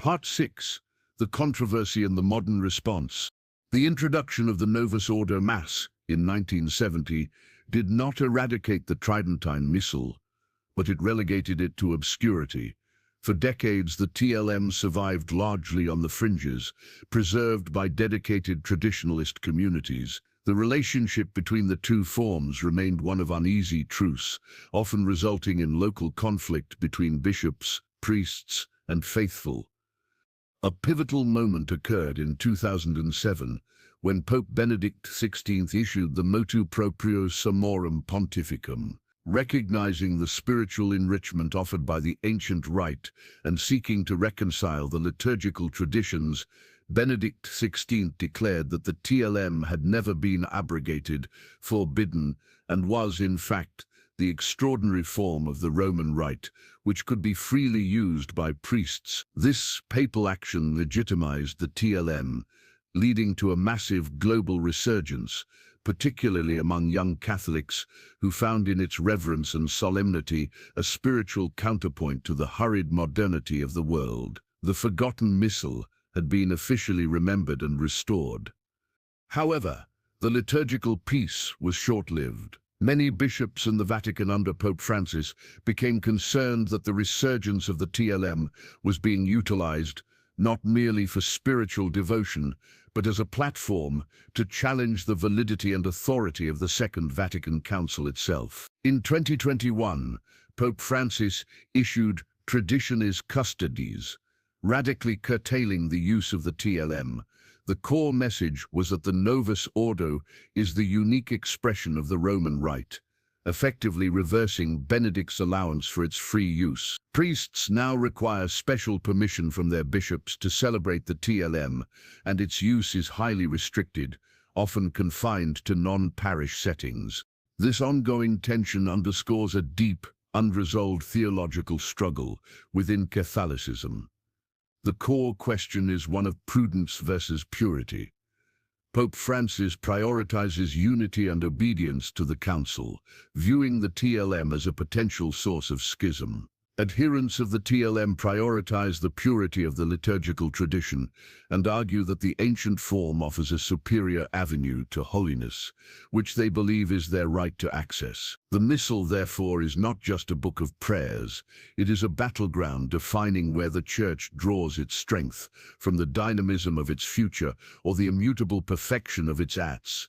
Part 6. The Controversy and the Modern Response. The introduction of the Novus Ordo Mass in 1970 did not eradicate the Tridentine Missal, but it relegated it to obscurity. For decades, the TLM survived largely on the fringes, preserved by dedicated traditionalist communities. The relationship between the two forms remained one of uneasy truce, often resulting in local conflict between bishops, priests, and faithful. A pivotal moment occurred in 2007, when Pope Benedict XVI issued the Motu Proprio Summorum Pontificum, recognizing the spiritual enrichment offered by the ancient rite and seeking to reconcile the liturgical traditions. Benedict XVI declared that the TLM had never been abrogated, forbidden, and was, in fact, the extraordinary form of the Roman Rite, which could be freely used by priests. This papal action legitimized the TLM, leading to a massive global resurgence, particularly among young Catholics who found in its reverence and solemnity a spiritual counterpoint to the hurried modernity of the world. The forgotten Missal had been officially remembered and restored. However, the liturgical peace was short-lived. Many bishops in the Vatican under Pope Francis became concerned that the resurgence of the TLM was being utilized not merely for spiritual devotion, but as a platform to challenge the validity and authority of the Second Vatican Council itself. In 2021, Pope Francis issued Traditionis Custodes, radically curtailing the use of the TLM. The core message was that the Novus Ordo is the unique expression of the Roman Rite, effectively reversing Benedict's allowance for its free use. Priests now require special permission from their bishops to celebrate the TLM, and its use is highly restricted, often confined to non-parish settings. This ongoing tension underscores a deep, unresolved theological struggle within Catholicism. The core question is one of prudence versus purity. Pope Francis prioritizes unity and obedience to the Council, viewing the TLM as a potential source of schism. Adherents of the TLM prioritize the purity of the liturgical tradition and argue that the ancient form offers a superior avenue to holiness, which they believe is their right to access. The Missal, therefore, is not just a book of prayers. It is a battleground defining where the Church draws its strength from the dynamism of its future or the immutable perfection of its acts.